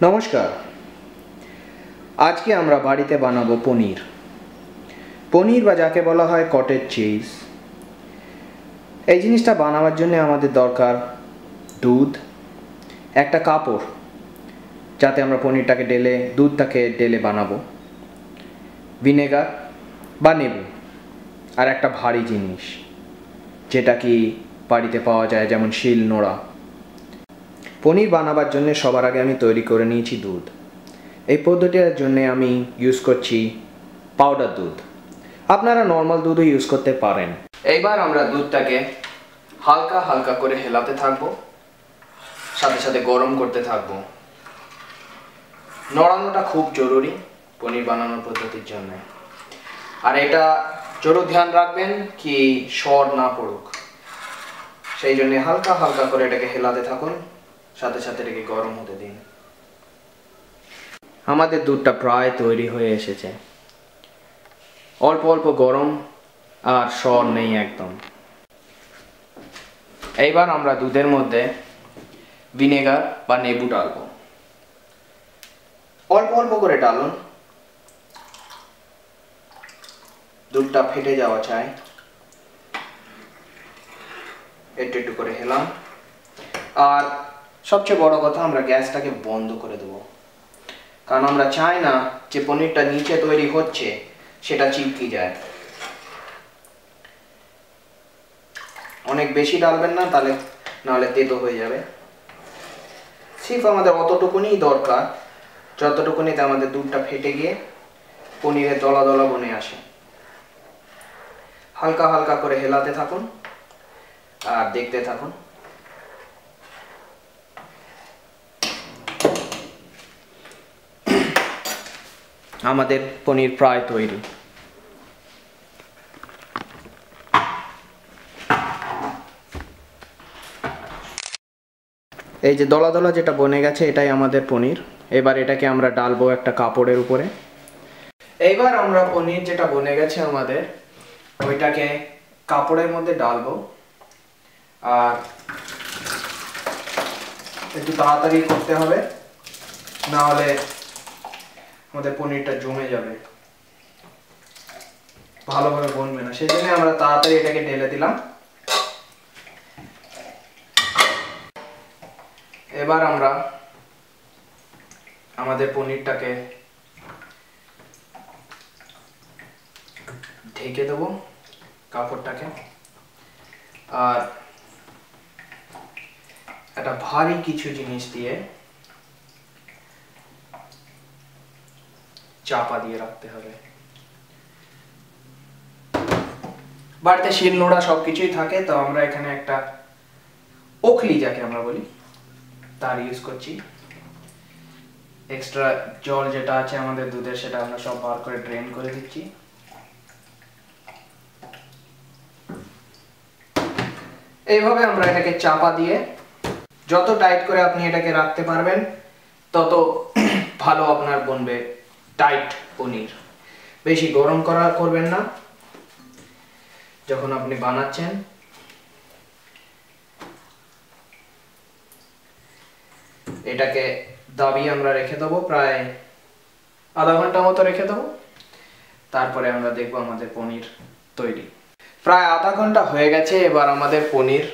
নমস্কার। আজকে আমরা বাড়িতে বানাবো পনির। পনির বা যাকে বলা হয় কটেজ চিজ। এই জিনিসটা বানাবার জন্য আমাদের দরকার দুধ, একটা কাপড় যাতে আমরা পনিরটাকে দুধটাকে ঢেলে বানাবো, ভিনেগার বা লেবু, আর একটা ভারী জিনিস যেটা কি বাড়িতে পাওয়া যায়, যেমন শিল নোড়া। পনির বানাবার জন্য সবার আগে আমি তৈরি করে নিয়েছি দুধ। এই পদ্ধতির জন্য আমি ইউজ করছি পাউডার দুধ। আপনারা নর্মাল দুধও ইউজ করতে পারেন। এইবার আমরা দুধটাকে হালকা হালকা করে হেলাতে থাকবো, সাথে সাথে গরম করতে থাকবো। নড়ানোটা খুব জরুরি পনির বানানোর পদ্ধতির জন্য। আর এটা জরুর ধ্যান রাখবেন কি সর না পড়ুক, সেই জন্য হালকা হালকা করে এটাকে হেলাতে থাকুন, সাথে সাথে এটাকে গরম হতে দিন। আমাদের দুধটা প্রায় তৈরি হয়ে এসেছে। অল্প অল্প গরম আর সর নেই একদম। এইবার আমরা দুধের মধ্যে ভিনেগার বা লেবু ডালবো। অল্প অল্প করে ডালুন, দুধটা ফেটে যাওয়া চাই। একটু একটু করে হেলাম। আর সবচেয়ে বড় কথা, আমরা গ্যাসটাকে বন্ধ করে দেবো, কারণ আমরা চাই না যে পনিরটা নিচে তৈরি হচ্ছে সেটা চিপকে যায়। অনেক বেশি ডালবেন না, নাহলে তেতো হয়ে যাবে। সির্ফ আমাদের অতটুকুনি দরকার যতটুকুনিতে আমাদের দুধটা ফেটে গিয়ে পনিরের দলা দলা বনে আসে। হালকা হালকা করে হেলাতে থাকুন আর দেখতে থাকুন। আমাদের পনির প্রায় তৈরি। এই যে দলা দলা যেটা বনে গেছে, এটাই আমাদের পনির। এবার এটাকে আমরা ডালবো একটা কাপড়ের উপরে। এইবার আমরা পনির যেটা বনে গেছে আমাদের, ওইটাকে কাপড়ের মধ্যে ডালবো। আর একটু তাড়াতাড়ি করতে হবে, না হলে আমাদের পনিরটা জমে যাবে, ভালোভাবে বনবে না। সেই জন্য আমরা তাড়াতাড়ি এটাকে ঢেলে দিলাম। এবার আমরা আমাদের পনিরটাকে ঢেকে দেবো কাপড়টাকে। আর একটা ভারী কিছু জিনিস দিয়ে চাপা দিয়ে রাখতে হবে। বাড়িতে শিল নোড়া সবকিছুই থাকে, তো আমরা এখানে একটা ওখলি যাকে আমরা বলি তার ইউজ করছি। এক্সট্রা জল যেটা আছে আমাদের দুধের, সেটা আমরা সব বার করে ড্রেন করে দিচ্ছি। এইভাবে আমরা এটাকে চাপা দিয়ে, যত টাইট করে আপনি এটাকে রাখতে পারবেন তত ভালো আপনার বনবে টাইট পনির। বেশি গরম করবেন না যখন আপনি বানাচ্ছেন। এটাকে দাবিয়ে আমরা রেখে দেবো, প্রায় আধা ঘন্টা মতো রেখে দেবো। তারপরে আমরা দেখবো আমাদের পনির তৈরি। প্রায় আধা ঘন্টা হয়ে গেছে। এবার আমাদের পনির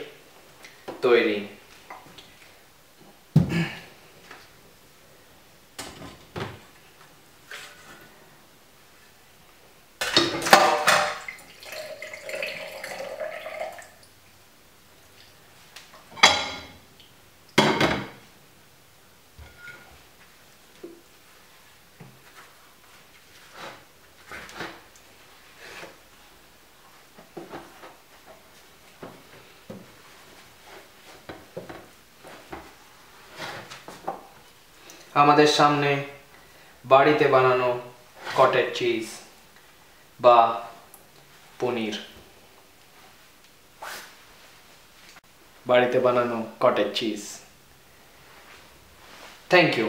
তৈরি। আমাদের সামনে বাড়িতে বানানো কটেজ চিজ বা পনির। বাড়িতে বানানো কটেজ চিজ। Thank you.